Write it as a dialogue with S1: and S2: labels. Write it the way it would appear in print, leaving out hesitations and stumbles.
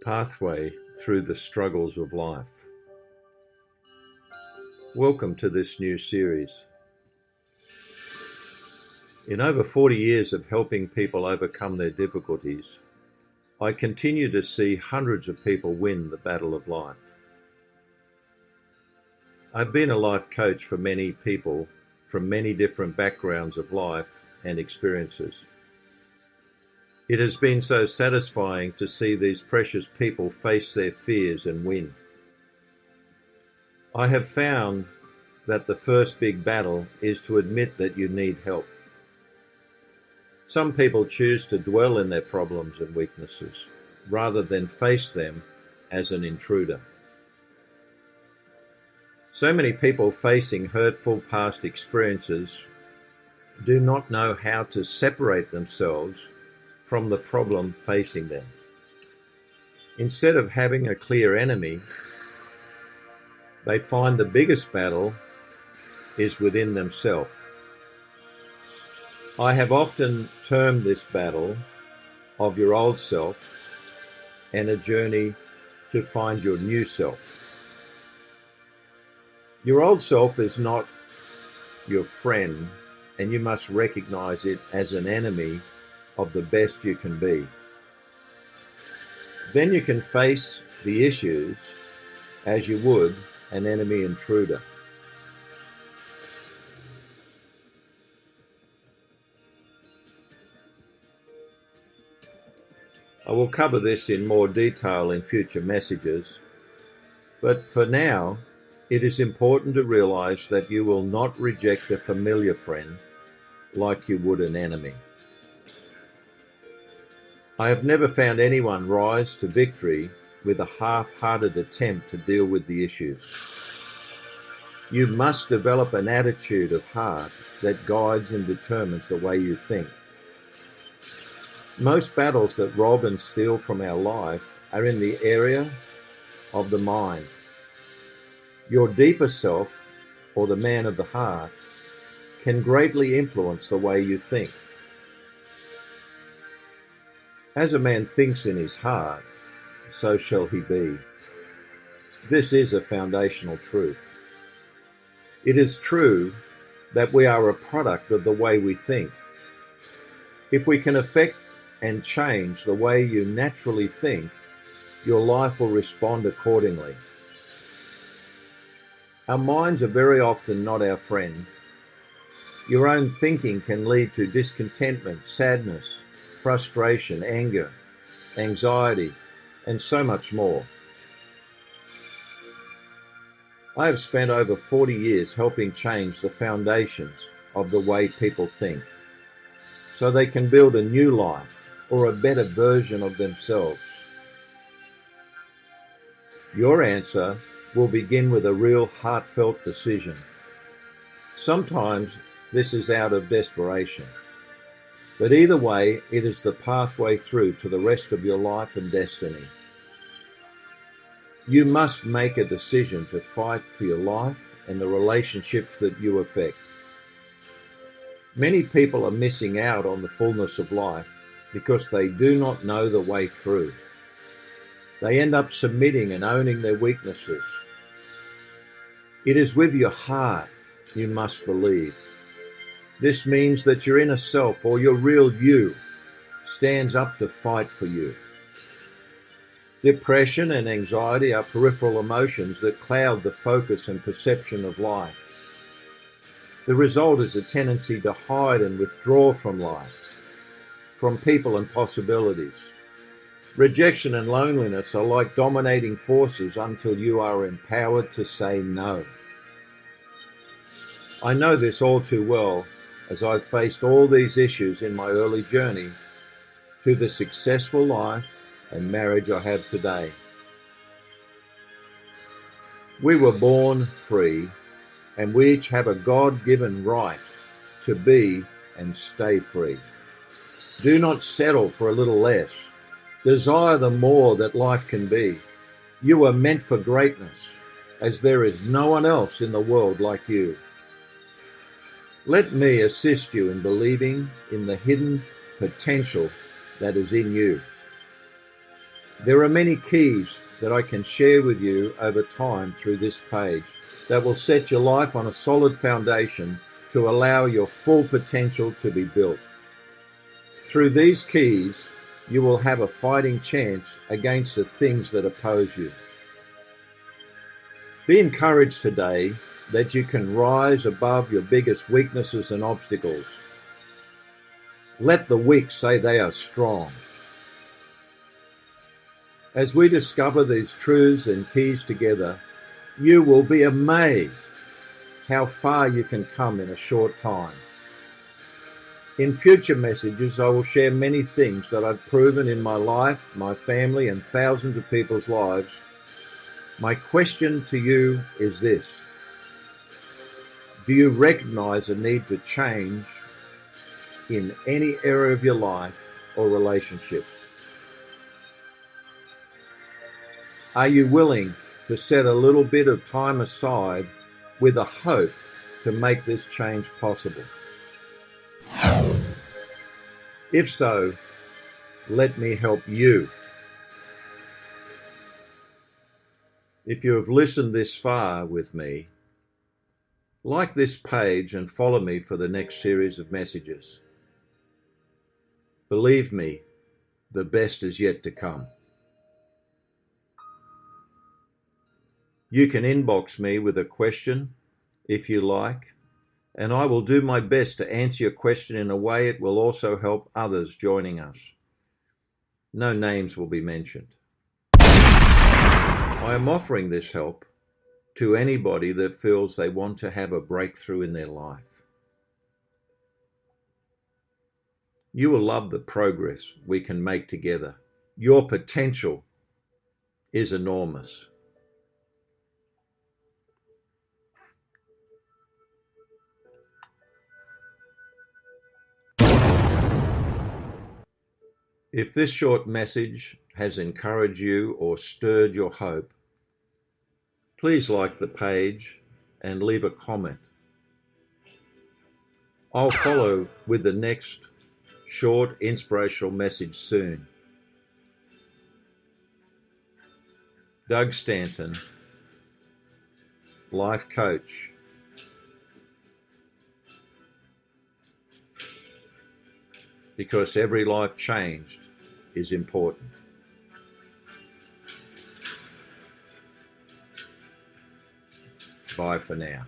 S1: pathway through the struggles of life. Welcome to this new series. In over 40 years of helping people overcome their difficulties, I continue to see hundreds of people win the battle of life. I've been a life coach for many people from many different backgrounds of life and experiences. It has been so satisfying to see these precious people face their fears and win. I have found that the first big battle is to admit that you need help. Some people choose to dwell in their problems and weaknesses rather than face them as an intruder. So many people facing hurtful past experiences do not know how to separate themselves from the problem facing them. Instead of having a clear enemy, they find the biggest battle is within themselves. I have often termed this battle of your old self and a journey to find your new self. Your old self is not your friend, and you must recognize it as an enemy of the best you can be. Then you can face the issues as you would an enemy intruder. I will cover this in more detail in future messages, but for now, it is important to realize that you will not reject a familiar friend like you would an enemy. I have never found anyone rise to victory with a half-hearted attempt to deal with the issues. You must develop an attitude of heart that guides and determines the way you think. Most battles that rob and steal from our life are in the area of the mind. Your deeper self, or the man of the heart, can greatly influence the way you think. As a man thinks in his heart, so shall he be. This is a foundational truth. It is true that we are a product of the way we think. If we can affect and change the way you naturally think, your life will respond accordingly. Our minds are very often not our friend. Your own thinking can lead to discontentment, sadness, frustration, anger, anxiety, and so much more. I have spent over 40 years helping change the foundations of the way people think, so they can build a new life or a better version of themselves. Your answer will begin with a real heartfelt decision. Sometimes this is out of desperation. But either way, it is the pathway through to the rest of your life and destiny. You must make a decision to fight for your life and the relationships that you affect. Many people are missing out on the fullness of life because they do not know the way through. They end up submitting and owning their weaknesses. It is with your heart you must believe. This means that your inner self, or your real you, stands up to fight for you. Depression and anxiety are peripheral emotions that cloud the focus and perception of life. The result is a tendency to hide and withdraw from life, from people and possibilities. Rejection and loneliness are like dominating forces until you are empowered to say no. I know this all too well, as I've faced all these issues in my early journey to the successful life and marriage I have today. We were born free, and we each have a God-given right to be and stay free. Do not settle for a little less. Desire the more that life can be. You are meant for greatness, as there is no one else in the world like you. Let me assist you in believing in the hidden potential that is in you. There are many keys that I can share with you over time through this page that will set your life on a solid foundation to allow your full potential to be built. Through these keys, you will have a fighting chance against the things that oppose you. Be encouraged today that you can rise above your biggest weaknesses and obstacles. Let the weak say they are strong. As we discover these truths and keys together, you will be amazed how far you can come in a short time. In future messages, I will share many things that I've proven in my life, my family, and thousands of people's lives. My question to you is this: do you recognize a need to change in any area of your life or relationships? Are you willing to set a little bit of time aside with a hope to make this change possible? If so, let me help you. If you have listened this far with me, like this page and follow me for the next series of messages. Believe me, the best is yet to come. You can inbox me with a question if you like, and I will do my best to answer your question in a way it will also help others joining us. No names will be mentioned. I am offering this help to anybody that feels they want to have a breakthrough in their life. You will love the progress we can make together. Your potential is enormous. If this short message has encouraged you or stirred your hope, please like the page and leave a comment. I'll follow with the next short inspirational message soon. Doug Stanton, Life Coach. Because every life changed is important. Bye for now.